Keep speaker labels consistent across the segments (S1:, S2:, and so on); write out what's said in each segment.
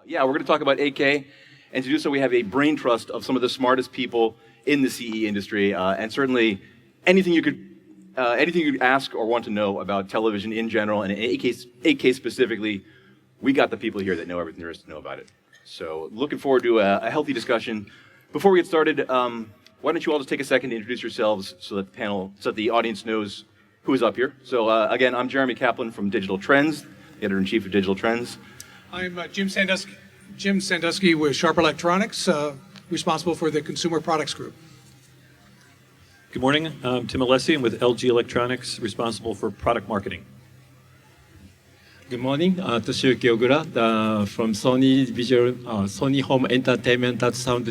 S1: Yeah, we're going to talk about 8K, and to do so we have a brain trust of some of the smartest people in the CE industry, and certainly anything you could ask or want to know about television in general, and in 8K specifically, we got the people here that know everything there is to know about it. So looking forward to a healthy discussion. Before we get started, why don't you all just take a second to introduce yourselves so that the audience knows who is up here. So again, I'm Jeremy Kaplan from Digital Trends, the editor-in-chief of Digital Trends.
S2: I'm Jim Sanduski with Sharp Electronics, responsible for the Consumer Products Group.
S3: Good morning. I'm Tim Alessi. I'm with LG Electronics, responsible for product marketing.
S4: Good morning. Toshi Ogura from Sony Home Entertainment and Sound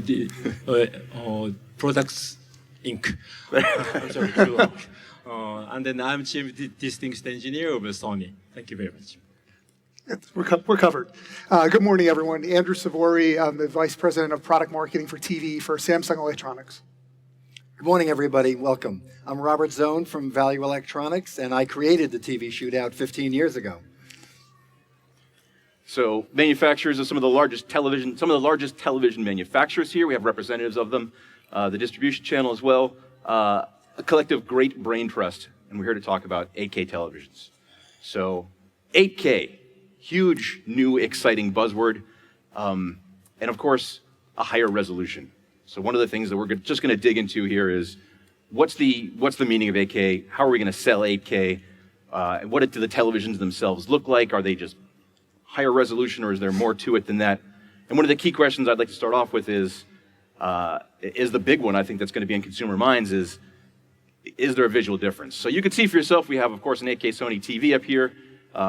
S4: Products Inc. I'm sorry, and then I'm Chief Distinguished Engineer of Sony. Thank you very much.
S5: We're covered. Good morning, everyone. Andrew Sivori, I'm the Vice President of Product Marketing for TV for Samsung Electronics.
S6: Good morning, everybody. Welcome. I'm Robert Zohn from Value Electronics, and I created the TV Shootout 15 years ago.
S1: So manufacturers of some of the largest television manufacturers here. We have representatives of them, the distribution channel as well, a collective great brain trust, and we're here to talk about 8K televisions. So 8K, huge, new, exciting buzzword, and of course, a higher resolution. So one of the things that we're just going to dig into here is what's the meaning of 8K? How are we going to sell 8K? What do the televisions themselves look like? Are they just higher resolution, or is there more to it than that? And one of the key questions I'd like to start off with is the big one I think that's going to be in consumer minds is there a visual difference? So you can see for yourself, we have, of course, an 8K Sony TV up here,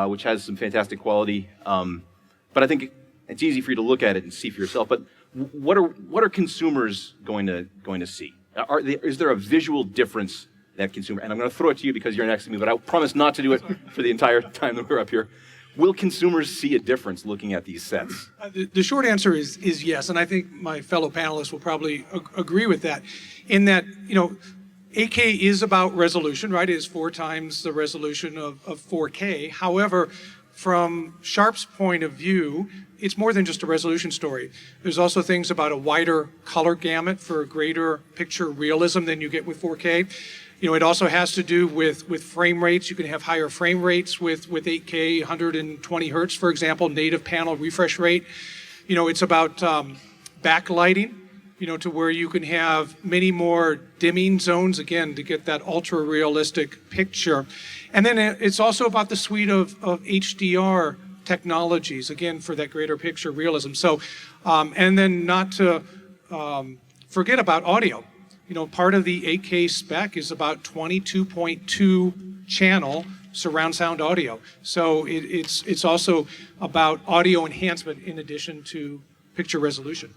S1: which has some fantastic quality. But I think it's easy for you to look at it and see for yourself. But what are consumers going to see? Is there a visual difference that consumer? And I'm going to throw it to you because you're next to me, but I promise not to do it for the entire time that we're up here. Will consumers see a difference looking at these sets?
S2: The short answer is yes, and I think my fellow panelists will probably agree with that. In that, 8K is about resolution, right? It is 4 times the resolution of 4K. However, from Sharp's point of view, it's more than just a resolution story. There's also things about a wider color gamut for greater picture realism than you get with 4K. It also has to do with frame rates. You can have higher frame rates with 8K, 120 hertz, for example, native panel refresh rate. It's about backlighting, to where you can have many more dimming zones, again, to get that ultra-realistic picture. And then it's also about the suite of HDR technologies, again, for that greater picture realism. So, and then not to forget about audio. Part of the 8K spec is about 22.2 channel surround sound audio. So it's also about audio enhancement in addition to picture resolution.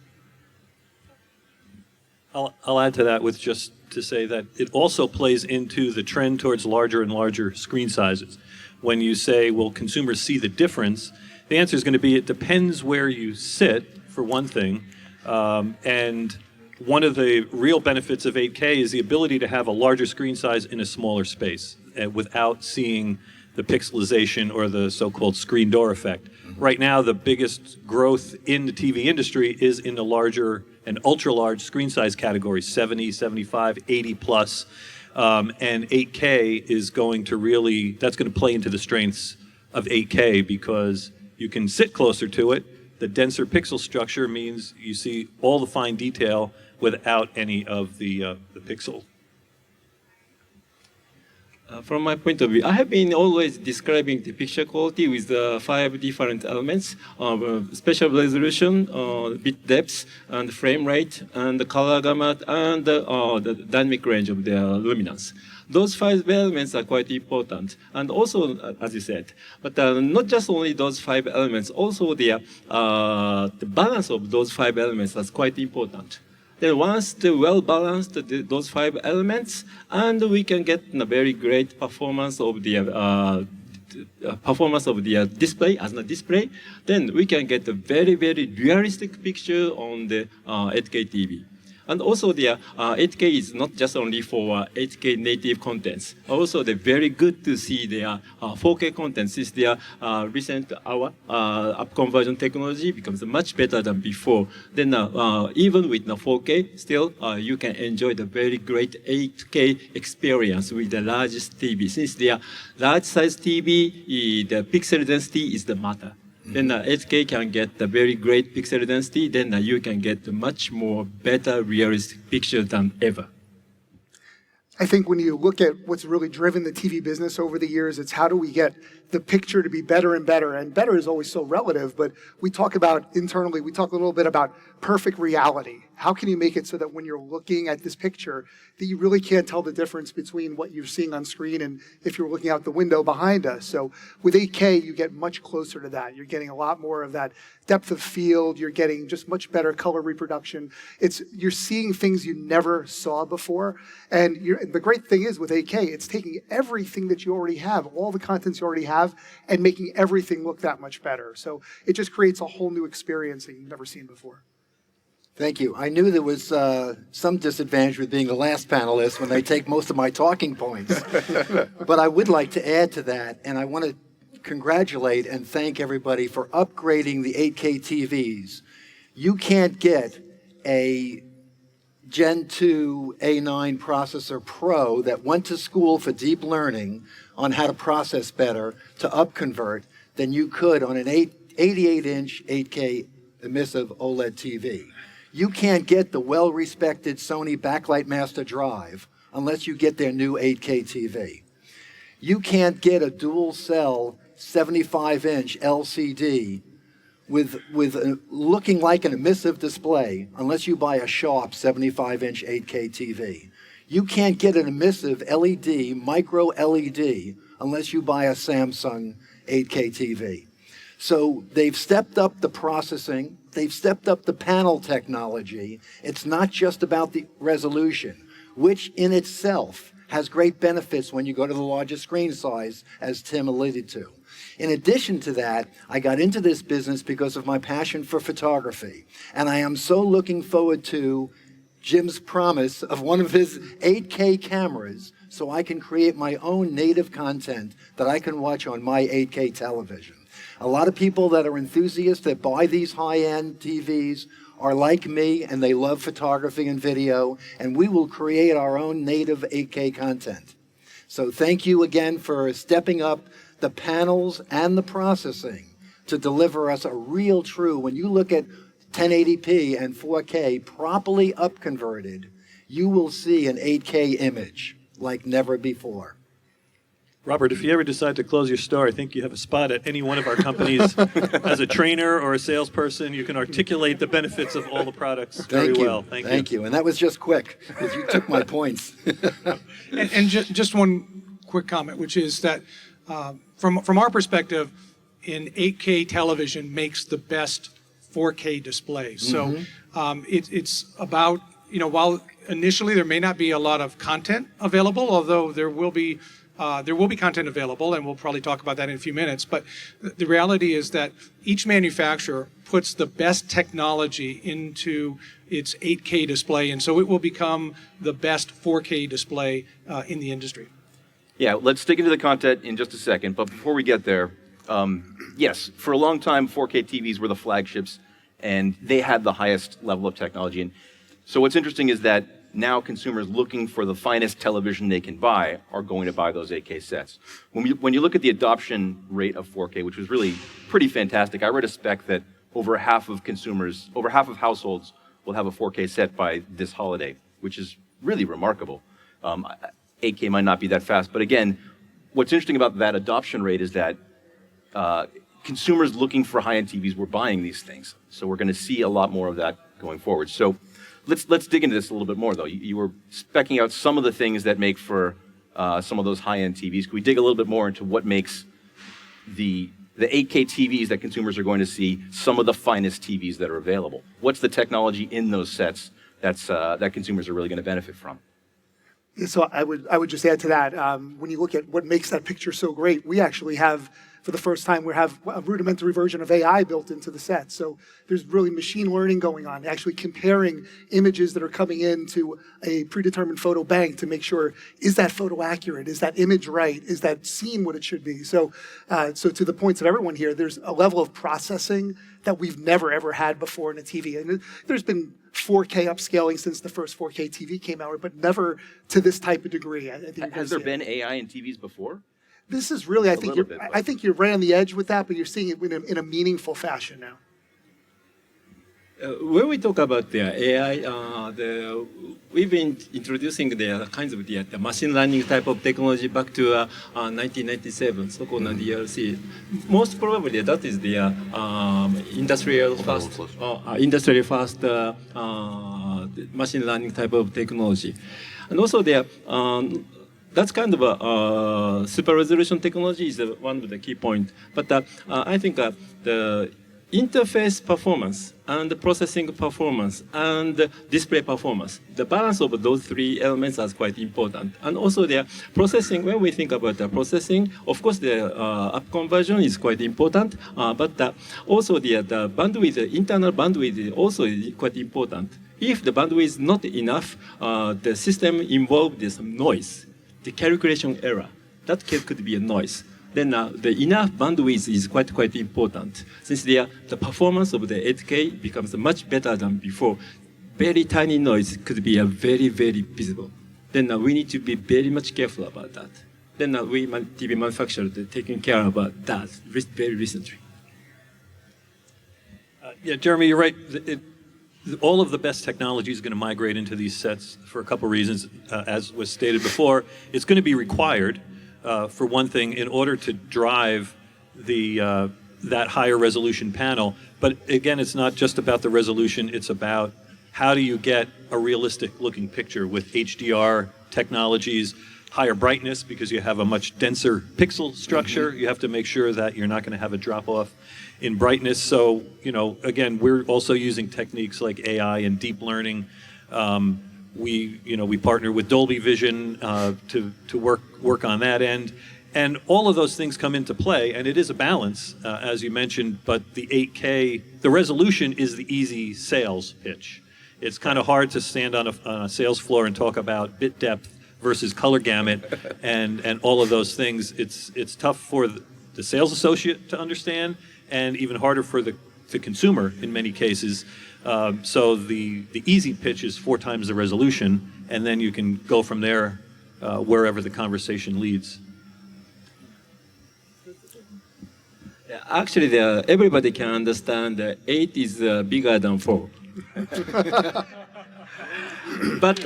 S3: I'll add to that with just to say that it also plays into the trend towards larger and larger screen sizes. When you say, will consumers see the difference? The answer is going to be it depends where you sit, for one thing, and one of the real benefits of 8K is the ability to have a larger screen size in a smaller space without seeing the pixelization or the so-called screen door effect. Right now, the biggest growth in the TV industry is in the larger and ultra-large screen size categories, 70, 75, 80 plus. And 8K is going to that's going to play into the strengths of 8K because you can sit closer to it. The denser pixel structure means you see all the fine detail without any of the pixel.
S4: From my point of view, I have been always describing the picture quality with 5 different elements of spatial resolution, bit depth, and frame rate, and the color gamut, and the dynamic range of the luminance. Those 5 elements are quite important, and also, as you said, but not just only those 5 elements, also the balance of those 5 elements is quite important. Then once the well-balanced those 5 elements, and we can get a very great performance of the display as a display, then we can get a very, very realistic picture on the 8K TV. And also the 8K is not just only for 8K native contents. Also, they're very good to see their 4K contents. Since their recent up conversion technology becomes much better than before. Then even with the 4K, still you can enjoy the very great 8K experience with the largest TV. Since their large size TV, the pixel density is the matter. Then 8K can get the very great pixel density, then you can get much more better realistic pictures than ever.
S5: I think when you look at what's really driven the TV business over the years, it's how do we get the picture to be better and better. And better is always so relative, but we talk about internally, we talk a little bit about perfect reality. How can you make it so that when you're looking at this picture, that you really can't tell the difference between what you're seeing on screen and if you're looking out the window behind us. So with 8K, you get much closer to that. You're getting a lot more of that depth of field. You're getting just much better color reproduction. You're seeing things you never saw before. And the great thing is with 8K, it's taking everything that you already have, all the contents you already have, and making everything look that much better. So it just creates a whole new experience that you've never seen before.
S6: Thank you. I knew there was some disadvantage with being the last panelist when they take most of my talking points. But I would like to add to that, and I want to congratulate and thank everybody for upgrading the 8K TVs. You can't get a Gen 2 A9 processor Pro that went to school for deep learning on how to process better to upconvert than you could on an 88-inch 8K emissive OLED TV. You can't get the well-respected Sony Backlight Master Drive unless you get their new 8K TV. You can't get a dual-cell 75-inch LCD with looking like an emissive display unless you buy a Sharp 75-inch 8K TV. You can't get an emissive LED, micro LED, unless you buy a Samsung 8K TV. So they've stepped up the processing, they've stepped up the panel technology. It's not just about the resolution, which in itself has great benefits when you go to the larger screen size, as Tim alluded to. In addition to that, I got into this business because of my passion for photography. And I am so looking forward to Jim's promise of one of his 8K cameras so I can create my own native content that I can watch on my 8K television. A lot of people that are enthusiasts that buy these high-end TVs are like me, and they love photography and video, and we will create our own native 8K content. So thank you again for stepping up the panels and the processing to deliver us a real true, when you look at 1080p and 4K properly upconverted, you will see an 8K image like never before.
S3: Robert, if you ever decide to close your store, I think you have a spot at any one of our companies as a trainer or a salesperson. You can articulate the benefits of all the products very well.
S6: Thank you. And that was just quick, because you took my points.
S2: And just one quick comment, which is that from our perspective, an 8K television makes the best 4K display. So it's about, while initially there may not be a lot of content available, although there will be content available, and we'll probably talk about that in a few minutes. But the reality is that each manufacturer puts the best technology into its 8K display, and so it will become the best 4K display in the industry.
S1: Yeah, let's dig into the content in just a second. But before we get there, yes, for a long time, 4K TVs were the flagships, and they had the highest level of technology. And so what's interesting is that now consumers looking for the finest television they can buy are going to buy those 8K sets. When you look at the adoption rate of 4K, which was really pretty fantastic, I read a spec that over half of households will have a 4K set by this holiday, which is really remarkable. 8K might not be that fast, but again, what's interesting about that adoption rate is that consumers looking for high-end TVs were buying these things. So we're going to see a lot more of that going forward. So let's dig into this a little bit more, though. You were specking out some of the things that make for some of those high-end TVs. Could we dig a little bit more into what makes the 8K TVs that consumers are going to see some of the finest TVs that are available? What's the technology in those sets that consumers are really going to benefit from?
S5: So I would just add to that, when you look at what makes that picture so great, we actually have for the first time, we have a rudimentary version of AI built into the set. So there's really machine learning going on, actually comparing images that are coming into a predetermined photo bank to make sure, is that photo accurate? Is that image right? Is that scene what it should be? So, so to the points of everyone here, there's a level of processing that we've never, ever had before in a TV. And there's been 4K upscaling since the first 4K TV came out, but never to this type of degree. I think
S1: Has there been AI in TVs before?
S5: This is really,
S1: A little bit,
S5: I think you're right on the edge with that, but you're seeing it in a meaningful fashion now.
S4: When we talk about the AI, we've been introducing the kinds of the machine learning type of technology back to 1997, so-called DLC. Most probably that is the industrial fast machine learning type of technology. And also that's kind of a super resolution technology is one of the key points. But I think the interface performance and the processing performance and the display performance, the balance of those three elements is quite important. And also the processing, when we think about the processing, of course the up conversion is quite important, but also the bandwidth, the internal bandwidth is also quite important. If the bandwidth is not enough, the system involved some noise, the calculation error. That could be a noise. Then the enough bandwidth is quite important. Since the performance of the 8K becomes much better than before, very tiny noise could be very, very visible. Then we need to be very much careful about that. Then we TV manufacturers are taking care about that very recently.
S3: Yeah, Jeremy, you're right. All of the best technology is going to migrate into these sets for a couple reasons. As was stated before, it's going to be required, for one thing, in order to drive that higher resolution panel. But again, it's not just about the resolution. It's about how do you get a realistic looking picture with HDR technologies, higher brightness because you have a much denser pixel structure. You have to make sure that you're not going to have a drop off in brightness. So, again, we're also using techniques like AI and deep learning. We partner with Dolby Vision to work on that end. And all of those things come into play, and it is a balance, as you mentioned, but the 8K, the resolution is the easy sales pitch. It's kind of hard to stand on a sales floor and talk about bit depth versus color gamut and all of those things. It's tough for the sales associate to understand, and even harder for the consumer in many cases. So the easy pitch is 4 times the resolution, and then you can go from there wherever the conversation leads.
S4: Actually, everybody can understand that 8 is bigger than 4. But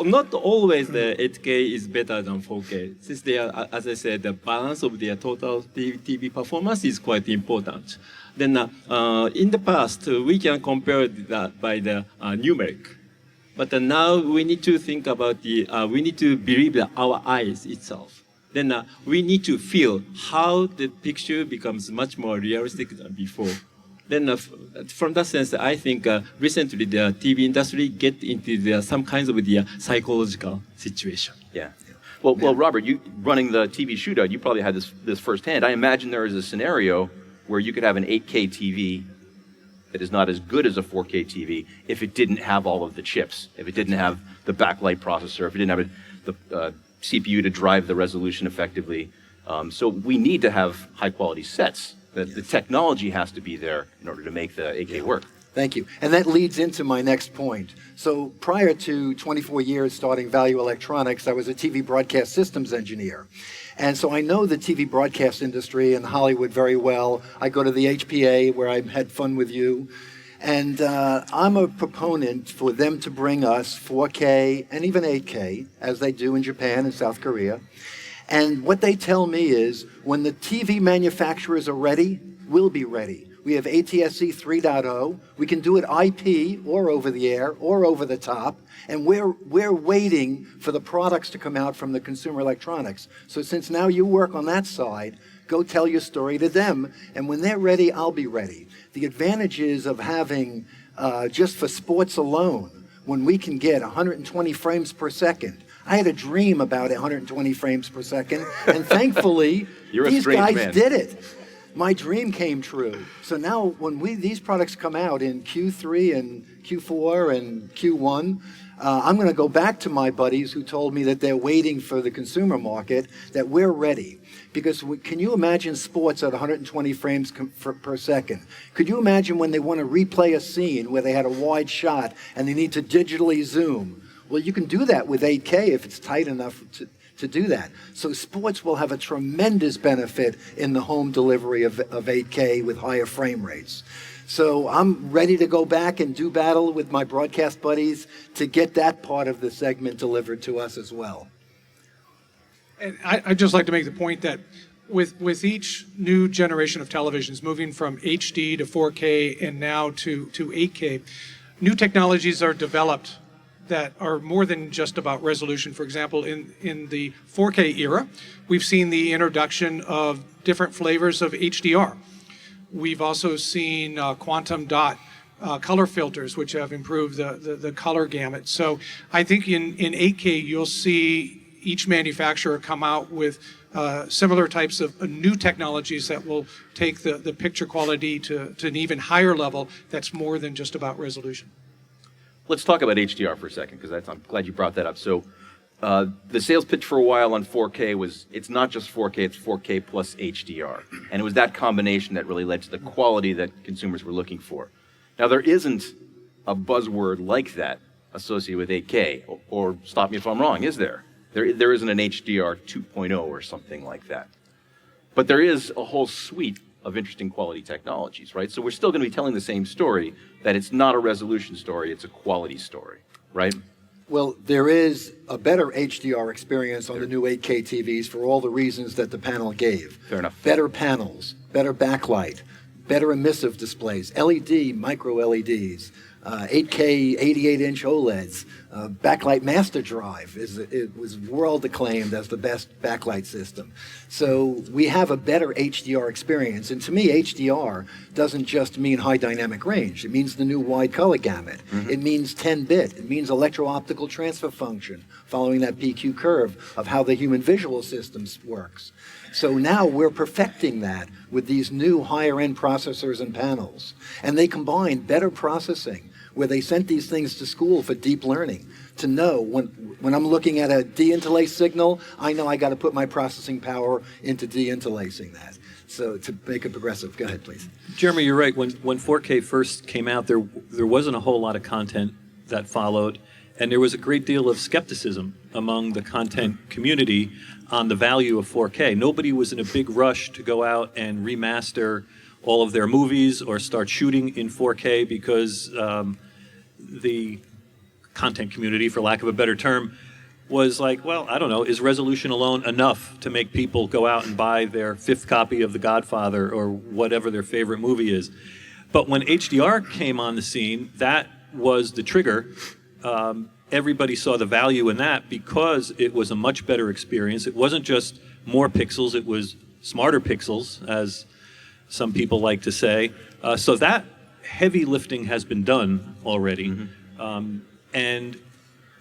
S4: not always the 8K is better than 4K. Since as I said, the balance of the total TV performance is quite important. Then in the past, we can compare that by the numeric. But now we need to think about we need to believe our eyes itself. Then we need to feel how the picture becomes much more realistic than before. Then from that sense, I think recently the TV industry get into some kinds of the psychological situation.
S1: Yeah. Well, Robert, you running the TV shootout, you probably had this firsthand. I imagine there is a scenario where you could have an 8K TV that is not as good as a 4K TV if it didn't have all of the chips, if it didn't have the backlight processor, if it didn't have the CPU to drive the resolution effectively. So we need to have high-quality sets. The technology has to be there in order to make the 8K work.
S6: Thank you. And that leads into my next point. So prior to 24 years starting Value Electronics, I was a TV broadcast systems engineer. And so I know the TV broadcast industry in Hollywood very well. I go to the HPA where I had fun with you. And I'm a proponent for them to bring us 4K and even 8K, as they do in Japan and South Korea. And what they tell me is, when the TV manufacturers are ready, we'll be ready. We have ATSC 3.0. We can do it IP or over the air or over the top. And we're waiting for the products to come out from the consumer electronics. So since now you work on that side, go tell your story to them. And when they're ready, I'll be ready. The advantages of having, just for sports alone, when we can get 120 frames per second, I had a dream about 120 frames per second, and thankfully,
S1: You're a
S6: these
S1: strange
S6: guys
S1: man.
S6: did it. My dream came true. So now when these products come out in Q3 and Q4 and Q1, I'm going to go back to my buddies who told me that they're waiting for the consumer market, that we're ready. Because can you imagine sports at 120 frames per second? Could you imagine when they want to replay a scene where they had a wide shot and they need to digitally zoom? Well, you can do that with 8K if it's tight enough to do that. So sports will have a tremendous benefit in the home delivery of 8K with higher frame rates. So I'm ready to go back and do battle with my broadcast buddies to get that part of the segment delivered to us as well.
S2: And I'd just like to make the point that with each new generation of televisions moving from HD to 4K and now to 8K, new technologies are developed that are more than just about resolution. For example, in the 4K era, we've seen the introduction of different flavors of HDR. We've also seen quantum dot color filters, which have improved the color gamut. So I think in 8K, you'll see each manufacturer come out with similar types of new technologies that will take the picture quality to an even higher level that's more than just about resolution.
S1: Let's talk about HDR for a second, because I'm glad you brought that up. So the sales pitch for a while on 4K was, it's not just 4K, it's 4K plus HDR. And it was that combination that really led to the quality that consumers were looking for. Now, there isn't a buzzword like that associated with 8K, or stop me if I'm wrong, is there? There isn't an HDR 2.0 or something like that. But there is a whole suite of interesting quality technologies, right? So we're still going to be telling the same story, that it's not a resolution story, it's a quality story, right?
S6: Well, there is a better HDR experience on the new 8K TVs for all the reasons that the panel gave.
S1: Fair enough.
S6: Better panels, better backlight, better emissive displays, LED, micro LEDs, 8K 88-inch OLEDs, backlight master drive. It was world acclaimed as the best backlight system. So we have a better HDR experience. And to me, HDR doesn't just mean high dynamic range. It means the new wide color gamut. Mm-hmm. It means 10-bit. It means electro-optical transfer function, following that PQ curve of how the human visual systems works. So now we're perfecting that with these new higher-end processors and panels. And they combine better processing, where they sent these things to school for deep learning, to know when I'm looking at a deinterlace signal, I know I got to put my processing power into deinterlacing that. So to make it progressive. Go ahead, please.
S3: Jeremy, you're right. When 4K first came out, there wasn't a whole lot of content that followed, and there was a great deal of skepticism among the content community on the value of 4K. Nobody was in a big rush to go out and remaster all of their movies or start shooting in 4K because the content community, for lack of a better term, was like, well, I don't know, is resolution alone enough to make people go out and buy their 5th copy of The Godfather or whatever their favorite movie is? But when HDR came on the scene, that was the trigger. Everybody saw the value in that because it was a much better experience. It wasn't just more pixels, it was smarter pixels, as some people like to say. So that heavy lifting has been done already. Mm-hmm. And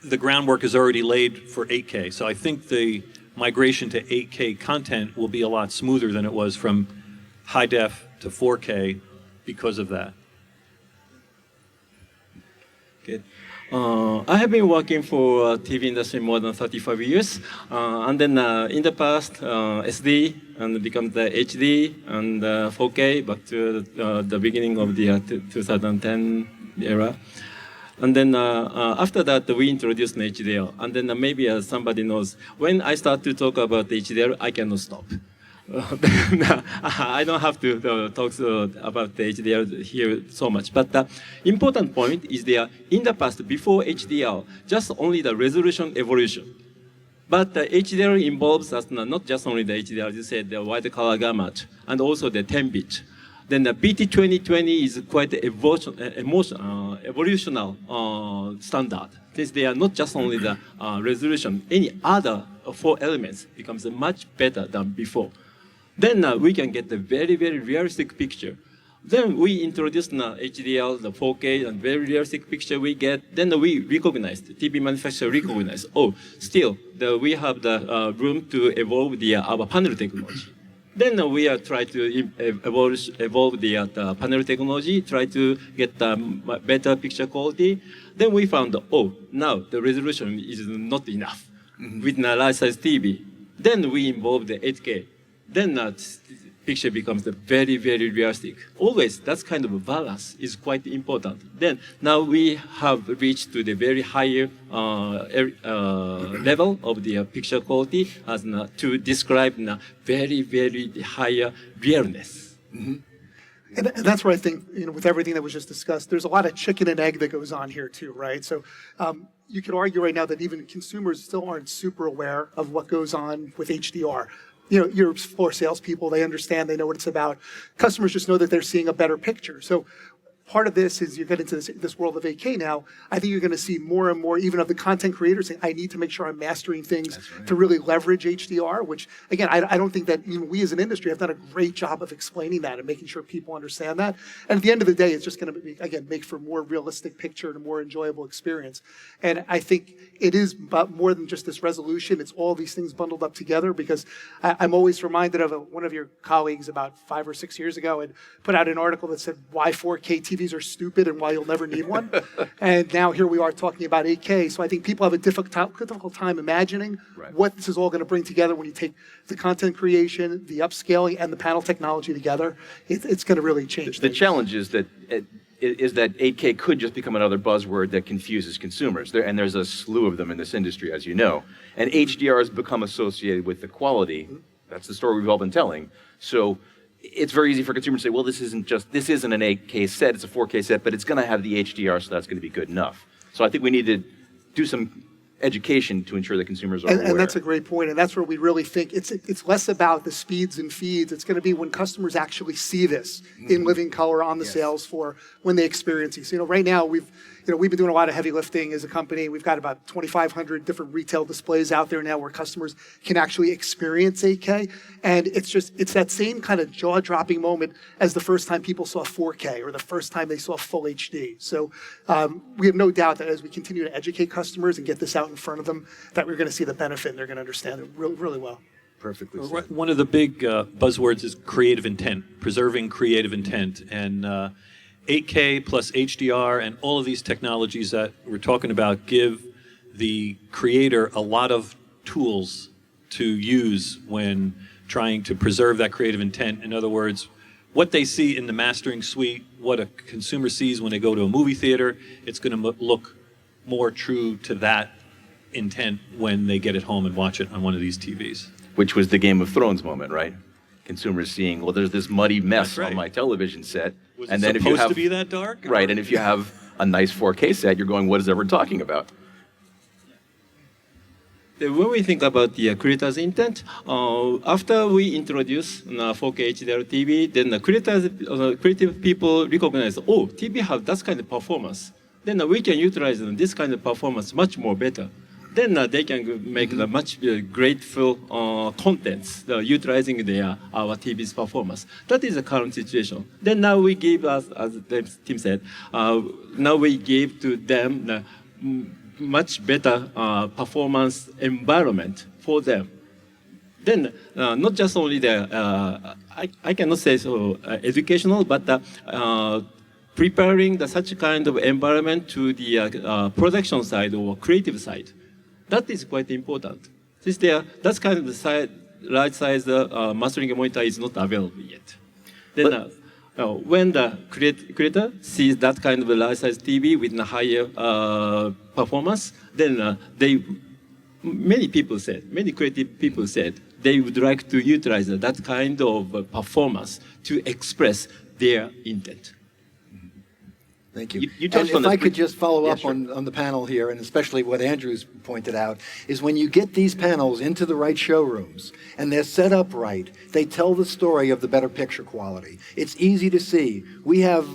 S3: the groundwork is already laid for 8K. So I think the migration to 8K content will be a lot smoother than it was from high def to 4K because of that.
S4: Good. I have been working for TV industry more than 35 years, and then in the past, SD and become the HD and 4K back to the beginning of the 2010 era. And then after that, we introduced an HDR. And then maybe somebody knows, when I start to talk about HDR, I cannot stop. I don't have to talk about the HDR here so much. But the important point is that in the past, before HDR, just only the resolution evolution. But the HDR involves us not just only the HDR, as you said, the wide color gamut, and also the 10-bit. Then the BT 2020 is quite evolutional standard. Since they are not just only the resolution, any other 4 elements becomes much better than before. Then we can get a very, very realistic picture. Then we introduced the HDR, the 4K, and very realistic picture we get. Then we recognized, the TV manufacturer recognized, oh, still, we have the room to evolve our panel technology. Then we are trying to evolve the panel technology, try to get better picture quality. Then we found, oh, now the resolution is not enough with the large-size TV. Then we involve the 8K. Then picture becomes very, very realistic. Always, that kind of balance is quite important. Then now we have reached to the very higher level of the picture quality as to describe very, very higher realness.
S5: And that's where I think, with everything that was just discussed, there's a lot of chicken and egg that goes on here too, right? So you could argue right now that even consumers still aren't super aware of what goes on with HDR. Your floor salespeople, they understand, they know what it's about. Customers just know that they're seeing a better picture. So part of this is you get into this world of 8K now, I think you're going to see more and more even of the content creators saying, I need to make sure I'm mastering things to really leverage HDR, which again, I don't think that even we as an industry have done a great job of explaining that and making sure people understand that. And at the end of the day, it's just going to, again, make for a more realistic picture and a more enjoyable experience. And I think it is about more than just this resolution. It's all these things bundled up together, because I'm always reminded of one of your colleagues about 5 or 6 years ago had put out an article that said why 4K TVs are stupid and why you'll never need one. And now here we are talking about 8K. So I think people have a difficult time imagining what this is all going to bring together when you take the content creation, the upscaling, and the panel technology together. It's going to really change
S1: The
S5: things.
S1: challenge is that 8K could just become another buzzword that confuses consumers. And there's a slew of them in this industry, as you know. And HDR has become associated with the quality. That's the story we've all been telling. So it's very easy for consumers to say, well, this isn't an 8K set, it's a 4K set, but it's going to have the HDR, so that's going to be good enough. So I think we need to do some education to ensure that consumers are aware.
S5: And that's a great point, and that's where we really think it's less about the speeds and feeds. It's going to be when customers actually see this in living color on the sales floor, when they experience these. Right now we've been doing a lot of heavy lifting as a company. We've got about 2,500 different retail displays out there now where customers can actually experience 8K, and it's that same kind of jaw-dropping moment as the first time people saw 4K or the first time they saw full HD. So we have no doubt that as we continue to educate customers and get this out in front of them, that we're going to see the benefit and they're going to understand it really, really well.
S6: Perfectly said.
S3: One of the big buzzwords is creative intent, preserving creative intent. And 8K plus HDR and all of these technologies that we're talking about give the creator a lot of tools to use when trying to preserve that creative intent. In other words, what they see in the mastering suite, what a consumer sees when they go to a movie theater, it's going to look more true to that intent when they get it home and watch it on one of these TVs.
S1: Which was the Game of Thrones moment, right? Consumers seeing, well, there's this muddy mess
S3: That's right.
S1: on my television set.
S3: Was
S1: and
S3: it
S1: then if you
S3: supposed
S1: have,
S3: to be that dark?
S1: Right, and if you have a nice 4K set, you're going, what is everyone talking about?
S4: When we think about the creator's intent, after we introduce 4K HDR TV, then the creative people recognize, oh, TV have that kind of performance. Then we can utilize this kind of performance much more better. Then they can make the much grateful contents utilizing our TV's performance. That is the current situation. Then now we give, as Tim said, now we give to them the much better performance environment for them. Then not just only the, I cannot say so educational, but preparing such kind of environment to the production side or creative side. That is quite important. Since that kind of the large size mastering monitor is not available yet. Then when the creator sees that kind of a large size TV with a higher performance, then many creative people said they would like to utilize that kind of performance to express their intent.
S6: Thank you.
S1: You
S6: And
S1: touched on
S6: if
S1: this
S6: I could just follow up
S1: sure.
S6: on the panel here, and especially what Andrew's pointed out, is when you get these panels into the right showrooms and they're set up right, they tell the story of the better picture quality. It's easy to see. We have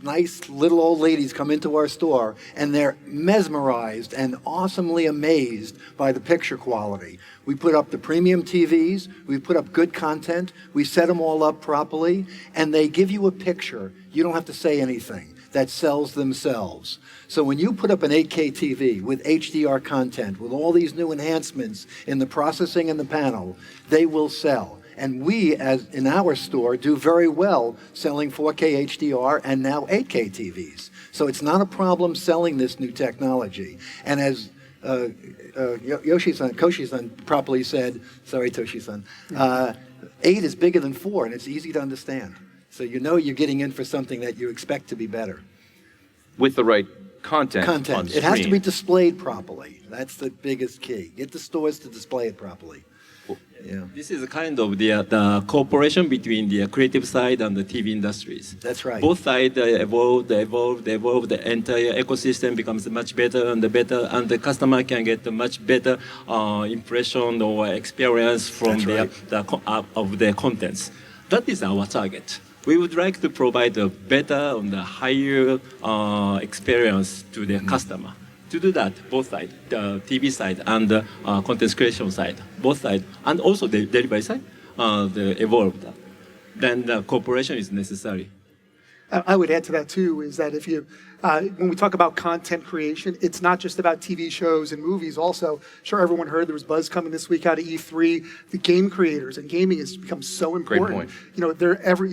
S6: nice little old ladies come into our store and they're mesmerized and awesomely amazed by the picture quality. We put up the premium TVs, we put up good content, we set them all up properly, and they give you a picture. You don't have to say anything. That sells themselves. So when you put up an 8K TV with HDR content, with all these new enhancements in the processing and the panel, they will sell. And we, as in our store, do very well selling 4K HDR and now 8K TVs. So it's not a problem selling this new technology. And as Koshi-san properly said, sorry, Toshi-san, 8 is bigger than 4, and it's easy to understand. So you know you're getting in for something that you expect to be better.
S1: With the right content on
S6: Content.
S1: screen.
S6: It has to be displayed properly. That's the biggest key. Get the stores to display it properly. Yeah.
S4: This is kind of the cooperation between the creative side and the TV industries.
S6: That's right.
S4: Both sides evolve. The entire ecosystem becomes much better, and the customer can get a much better impression or experience from of their contents. That is our target. We would like to provide a better and a higher experience to the customer. To do that, both sides, the TV side and the content creation side, both sides, and also the delivery side, the evolved. Then the cooperation is necessary.
S5: I would add to that too, is that if you, when we talk about content creation, it's not just about TV shows and movies also. Sure, everyone heard there was buzz coming this week out of E3. The game creators and gaming has become so important.
S1: Great point.
S5: You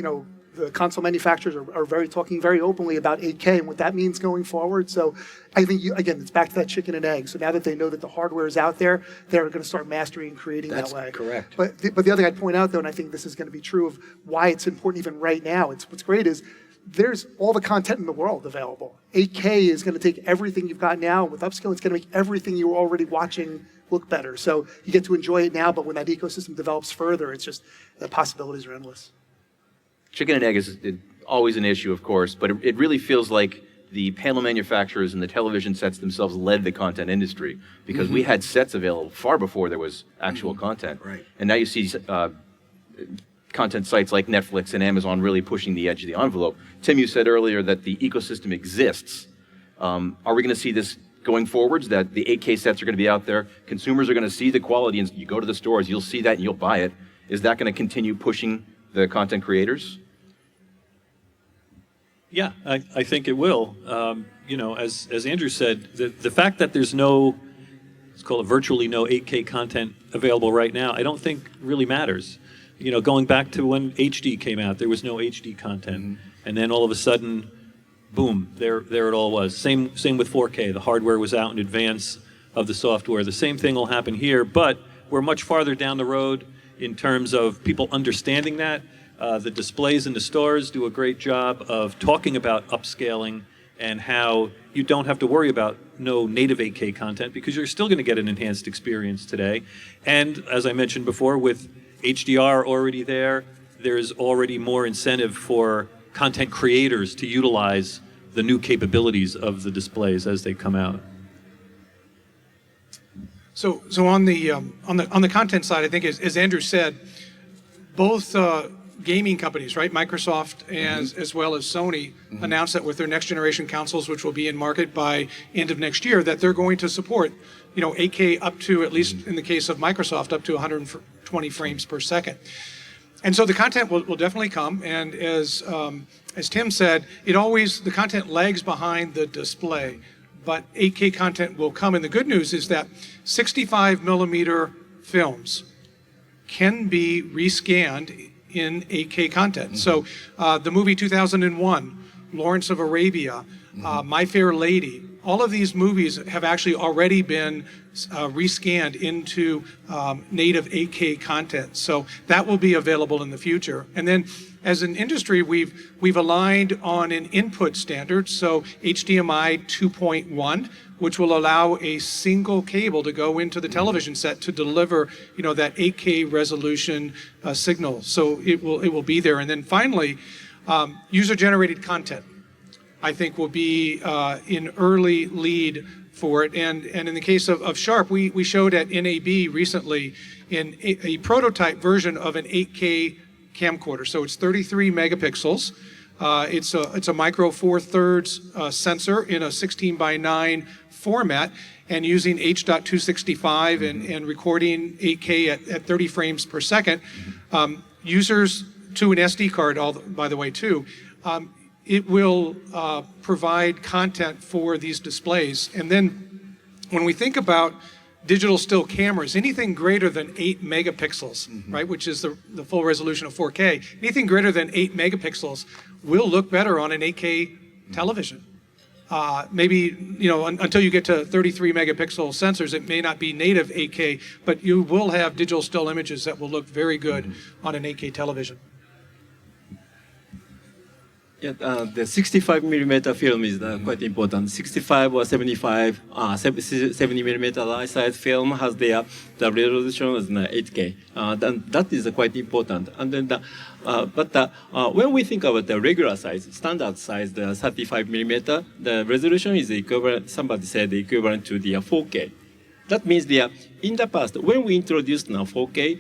S5: know, the console manufacturers are talking very openly about 8K and what that means going forward. So I think, again, it's back to that chicken and egg. So now that they know that the hardware is out there, they're going to start mastering and creating
S6: That's
S5: that way.
S6: correct.
S5: But the other thing I'd point out, though, and I think this is going to be true of why it's important even right now, what's great is there's all the content in the world available. 8K is going to take everything you've got now. With upscale, it's going to make everything you're already watching look better. So you get to enjoy it now, but when that ecosystem develops further, it's just the possibilities are endless.
S1: Chicken and egg is always an issue, of course, but it really feels like the panel manufacturers and the television sets themselves led the content industry, because we had sets available far before there was actual content.
S6: Right.
S1: And now you see content sites like Netflix and Amazon really pushing the edge of the envelope. Tim, you said earlier that the ecosystem exists. Are we going to see this going forwards, that the 8K sets are going to be out there, consumers are going to see the quality, and you go to the stores, you'll see that and you'll buy it. Is that going to continue pushing the content creators?
S3: Yeah, I think it will. You know, as Andrew said, the fact that there's let's call it virtually no 8K content available right now, I don't think really matters. You know, going back to when HD came out, there was no HD content. And then all of a sudden, boom, there it all was. Same with 4K. The hardware was out in advance of the software. The same thing will happen here, but we're much farther down the road in terms of people understanding that. The displays in the stores do a great job of talking about upscaling and how you don't have to worry about no native 8K content, because you're still going to get an enhanced experience today. And as I mentioned before, with HDR already there's already more incentive for content creators to utilize the new capabilities of the displays as they come out.
S2: So on the content side, I think as Andrew said, both gaming companies, right, Microsoft as well as Sony, announced that with their next generation consoles, which will be in market by end of next year, that they're going to support, 8K up to, at least in the case of Microsoft, up to 120 frames per second. And so the content will definitely come, and as Tim said, the content lags behind the display, but 8K content will come. And the good news is that 65 millimeter films can be rescanned in 8K content. So the movie 2001, Lawrence of Arabia, My Fair Lady, all of these movies have actually already been rescanned into native 8K content. So that will be available in the future. And then as an industry, we've aligned on an input standard, so HDMI 2.1, which will allow a single cable to go into the television set to deliver, that 8K resolution signal. So it will be there. And then finally, user-generated content, I think, will be in early lead for it. And in the case of Sharp, we showed at NAB recently in a prototype version of an 8K camcorder. So it's 33 megapixels. It's a micro 4/3 sensor in a 16:9 format, and using H.265 and recording 8K at 30 frames per second. Users to an SD card, by the way, too. It will provide content for these displays. And then when we think about digital still cameras, anything greater than 8 megapixels, right, which is the full resolution of 4K, anything greater than 8 megapixels will look better on an 8K television. Maybe, until you get to 33 megapixel sensors, it may not be native 8K, but you will have digital still images that will look very good on an 8K television.
S4: Yeah, the 65 millimeter film is quite important. 65 or 75, 70 millimeter large size film has the resolution as 8K. That is quite important. And then, when we think about the regular size, standard size, the 35 millimeter, the resolution is equivalent. Somebody said equivalent to the 4K. That means in the past, when we introduced 4K,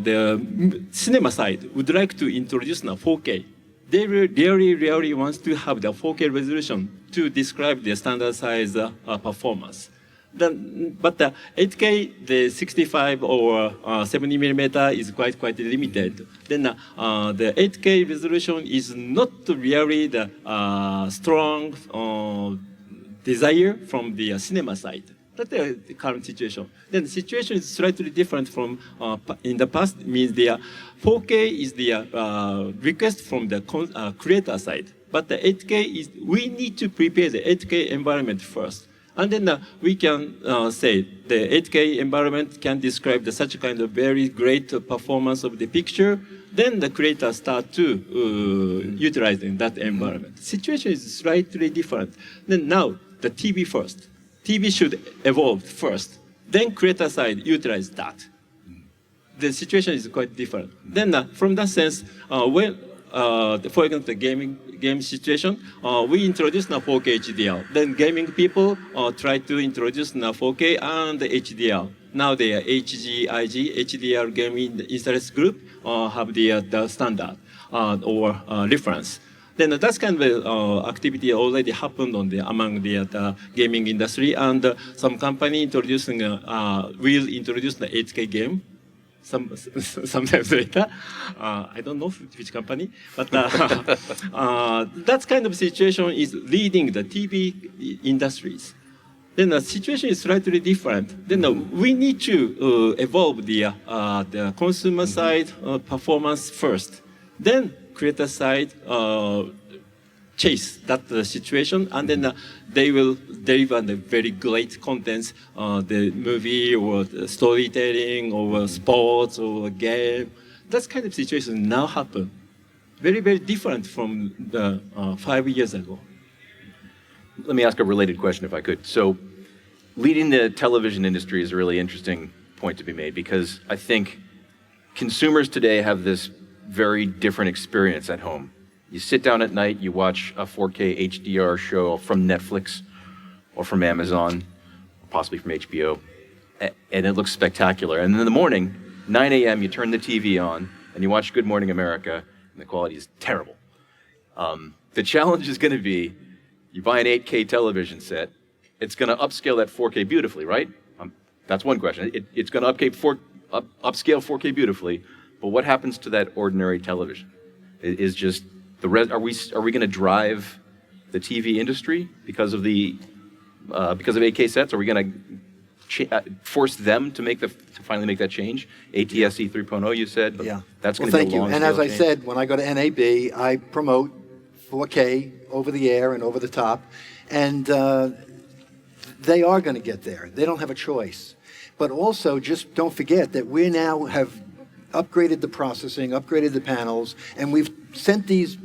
S4: the cinema side would like to introduce 4K. They really wants to have the 4K resolution to describe the standard size performance. But the 8K, the 65 or 70 millimeter is quite limited. Then the 8K resolution is not really the strong desire from the cinema side. That's the current situation. Then the situation is slightly different from in the past. Means the 4K is the request from the creator side, but the 8K is we need to prepare the 8K environment first, and then we can say the 8K environment can describe such kind of very great performance of the picture. Then the creators start to utilizing that environment. Situation is slightly different. Then now the TV first. TV should evolve first, then creator side utilize that. The situation is quite different. Then from that sense, when, for example, the game situation, we introduced 4K HDR. Then gaming people try to introduce 4K and HDR. Now the HGIG, HDR gaming interest group, have the standard or reference. Then that kind of activity already happened among the gaming industry, and some company introducing will introduce the 8K game. Sometimes later, I don't know which company, but that kind of situation is leading the TV industries. Then the situation is slightly different. Then we need to evolve the consumer side performance first. Then creator side chase that situation, and then they will deliver the very great contents, the movie or the storytelling or sports or game. That kind of situation now happen. Very different from the 5 years ago.
S1: Let me ask a related question if I could. So leading the television industry is a really interesting point to be made, because I think consumers today have this very different experience at home. You sit down at night, you watch a 4K HDR show from Netflix or from Amazon, or possibly from HBO, and it looks spectacular. And in the morning, 9 a.m., you turn the TV on and you watch Good Morning America, and the quality is terrible. The challenge is going to be, you buy an 8K television set, it's going to upscale that 4K beautifully, right? That's one question. It's going to upscale 4K beautifully. But what happens to that ordinary television? Is just are we going to drive the TV industry because of 8K sets? Are we going to force them to finally make that change? ATSC 3.0, you said. But
S6: yeah.
S1: That's going to be a long.
S6: And as I said, when I go to NAB, I promote 4K over the air and over the top, and they are going to get there. They don't have a choice. But also, just don't forget that we now have upgraded the processing, upgraded the panels, and we've sent these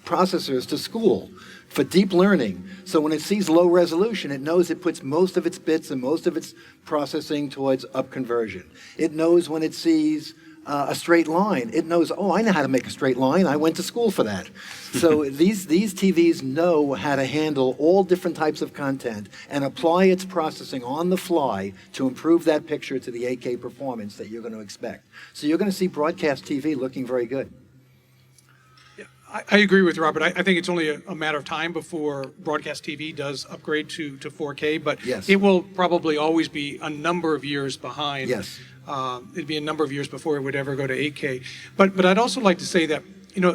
S6: processors to school for deep learning. So when it sees low resolution, it knows it puts most of its bits and most of its processing towards up conversion. It knows when it sees a straight line. It knows, oh, I know how to make a straight line. I went to school for that. So these TVs know how to handle all different types of content and apply its processing on the fly to improve that picture to the 8K performance that you're going to expect. So you're going to see broadcast TV looking very good.
S2: Yeah, I agree with Robert. I think it's only a matter of time before broadcast TV does upgrade to 4K, but
S6: Yes.
S2: it will probably always be a number of years behind.
S6: Yes.
S2: It'd be a number of years before it would ever go to 8K. But I'd also like to say that,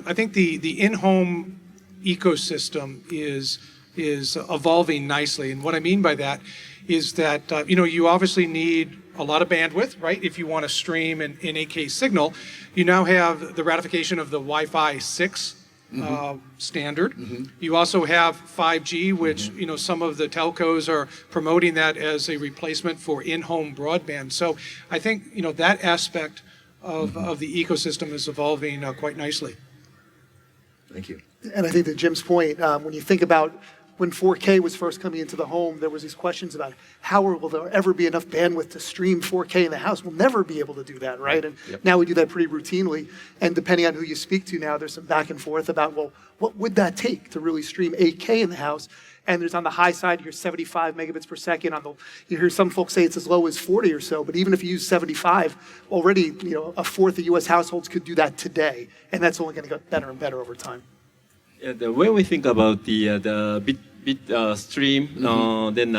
S2: I think the in-home ecosystem is evolving nicely. And what I mean by that is that, you obviously need a lot of bandwidth, right? If you want to stream in 8K signal, you now have the ratification of the Wi-Fi 6 standard. You also have 5G, which some of the telcos are promoting that as a replacement for in-home broadband. So I think that aspect of the ecosystem is evolving quite nicely.
S6: Thank you.
S5: And I think to Jim's point, when you think about when 4K was first coming into the home, there was these questions about how will there ever be enough bandwidth to stream 4K in the house? We'll never be able to do that, right? And now we do that pretty routinely. And depending on who you speak to now, there's some back and forth about, well, what would that take to really stream 8K in the house? And there's on the high side, you hear 75 megabits per second. You hear some folks say it's as low as 40 or so. But even if you use 75, already, a fourth of U.S. households could do that today. And that's only going to get better and better over time.
S4: When we think about the bit stream, then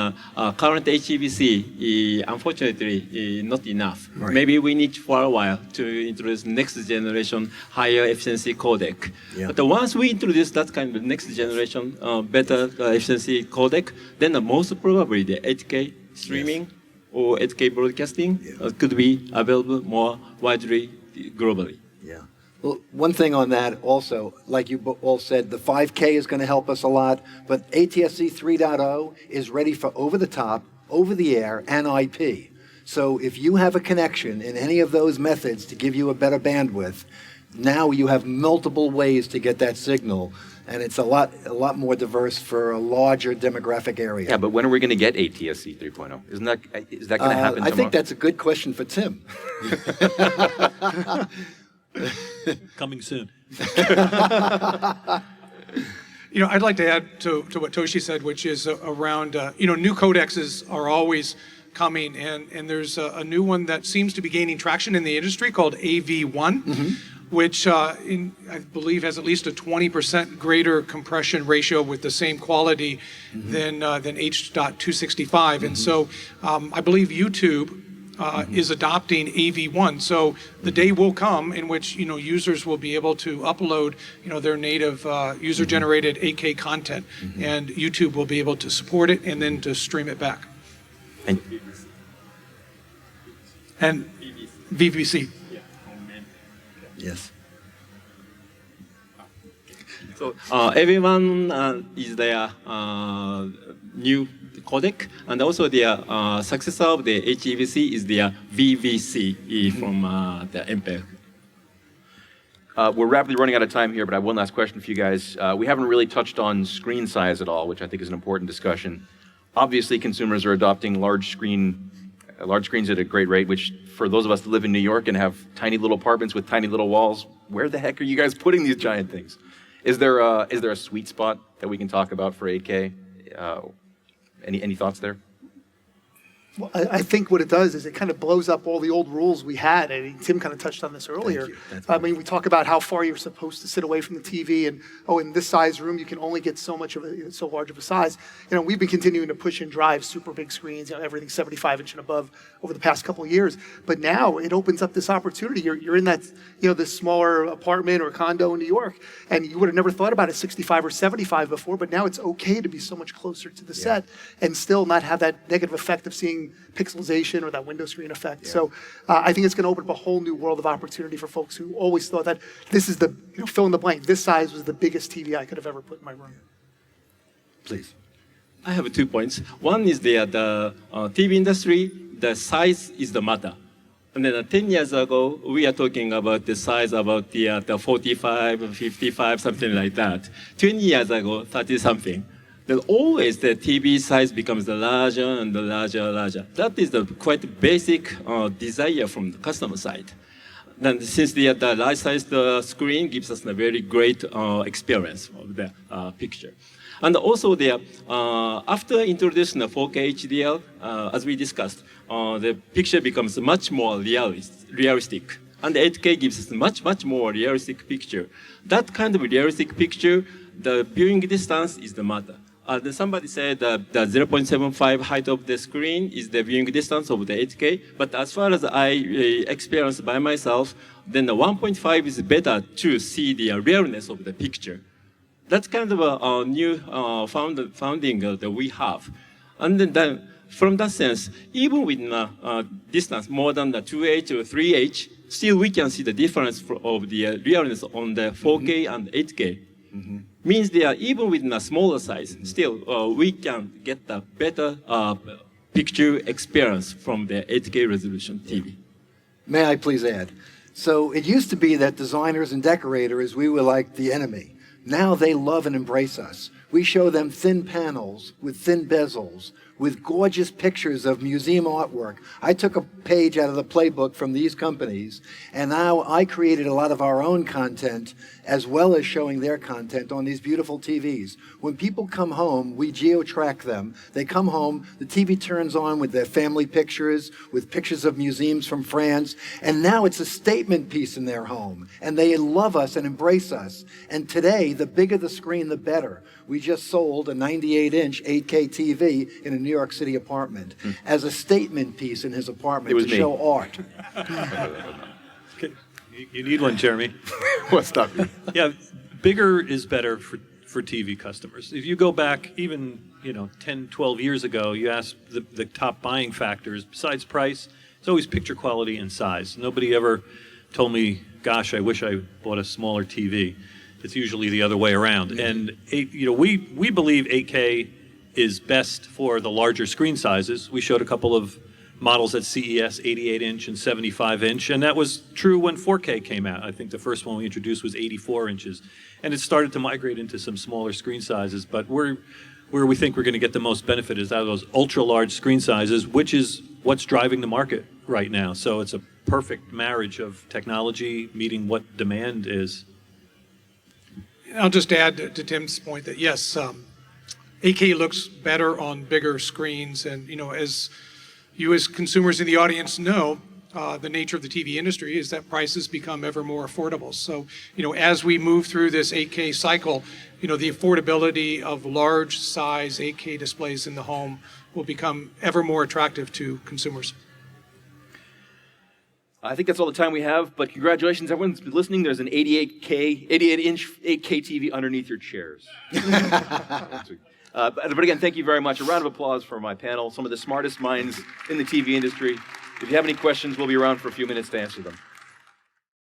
S4: current HEVC, unfortunately, not enough.
S6: Right.
S4: Maybe we need for a while to introduce next generation higher efficiency codec.
S6: Yeah.
S4: But once we introduce that kind of next generation better efficiency codec, then most probably the 8K streaming or 8K broadcasting could be available more widely globally.
S6: Yeah. Well, one thing on that also, like you all said, the 5K is going to help us a lot, but ATSC 3.0 is ready for over-the-top, over-the-air, and IP. So if you have a connection in any of those methods to give you a better bandwidth, now you have multiple ways to get that signal, and it's a lot more diverse for a larger demographic area.
S1: Yeah, but when are we going to get ATSC 3.0? Is that going to happen tomorrow?
S6: I think that's a good question for Tim.
S3: Coming soon.
S2: I'd like to add to what Toshi said, which is around, new codecs are always coming, and there's a new one that seems to be gaining traction in the industry called AV1, which I believe has at least a 20% greater compression ratio with the same quality than H.265. And so I believe YouTube is adopting AV1. So the day will come in which users will be able to upload their native user-generated 8K content, and YouTube will be able to support it and then to stream it back. And VVC.
S6: Yes.
S4: So everyone is their new codec, and also the successor of the HEVC is their VVC from the MPEG.
S1: We're rapidly running out of time here, but I have one last question for you guys. We haven't really touched on screen size at all, which I think is an important discussion. Obviously, consumers are adopting large screens at a great rate, which for those of us that live in New York and have tiny little apartments with tiny little walls, where the heck are you guys putting these giant things? Is there a sweet spot that we can talk about for 8K? Any thoughts there?
S5: Well, I think what it does is it kind of blows up all the old rules we had. I mean, Tim kind of touched on this earlier. I mean, we talk about how far you're supposed to sit away from the TV, and in this size room you can only get so large of a size. We've been continuing to push and drive super big screens, everything 75-inch and above over the past couple of years. But now it opens up this opportunity. You're in that this smaller apartment or condo in New York, and you would have never thought about a 65 or 75 before. But now it's okay to be so much closer to the set and still not have that negative effect of seeing pixelization or that window screen effect. So I think it's going to open up a whole new world of opportunity for folks who always thought that this is the, fill in the blank, this size was the biggest TV I could have ever put in my room.
S6: Please.
S4: I have 2 points. One is the TV industry, the size is the matter. And then 10 years ago, we are talking about the size about the 45, 55, something like that. 20 years ago, 30-something. Then always the TV size becomes the larger and the larger. That is the quite basic desire from the customer side. Then since the large size screen gives us a very great experience of the picture. And also after introducing the 4K HDR, as we discussed, the picture becomes much more realistic. And the 8K gives us much more realistic picture. That kind of realistic picture, the viewing distance is the matter. Then somebody said that the 0.75 height of the screen is the viewing distance of the 8K, but as far as I experienced by myself, then the 1.5 is better to see the realness of the picture. That's kind of a new founding that we have. And then from that sense, even with a distance more than the 2H or 3H, still we can see the difference of the realness on the 4K and 8K. Means they are even with a smaller size, still we can get the better picture experience from the 8K resolution TV.
S6: May I please add? So it used to be that designers and decorators, we were like the enemy. Now they love and embrace us. We show them thin panels with thin bezels, with gorgeous pictures of museum artwork. I took a page out of the playbook from these companies, and now I created a lot of our own content, as well as showing their content on these beautiful TVs. When people come home, we geo-track them. They come home, the TV turns on with their family pictures, with pictures of museums from France, and now it's a statement piece in their home, and they love us and embrace us. And today, the bigger the screen, the better. We just sold a 98-inch 8K TV in a New York City apartment as a statement piece in his apartment to show art.
S3: Okay. You need one, Jeremy.
S1: What's up?
S3: Yeah, bigger is better for TV customers. If you go back even 10, 12 years ago, you ask the top buying factors, besides price, it's always picture quality and size. Nobody ever told me, gosh, I wish I bought a smaller TV. It's usually the other way around. And we believe 8K is best for the larger screen sizes. We showed a couple of models at CES, 88-inch and 75-inch, and that was true when 4K came out. I think the first one we introduced was 84 inches. And it started to migrate into some smaller screen sizes, but where we think we're going to get the most benefit is out of those ultra-large screen sizes, which is what's driving the market right now. So it's a perfect marriage of technology meeting what demand is.
S2: I'll just add to Tim's point that yes, 8K looks better on bigger screens, and as you as consumers in the audience know, the nature of the TV industry is that prices become ever more affordable. So as we move through this 8K cycle, the affordability of large size 8K displays in the home will become ever more attractive to consumers.
S1: I think that's all the time we have, but congratulations, everyone's been listening. There's an 88-inch 8K TV underneath your chairs. But again, thank you very much. A round of applause for my panel, some of the smartest minds in the TV industry. If you have any questions, we'll be around for a few minutes to answer them.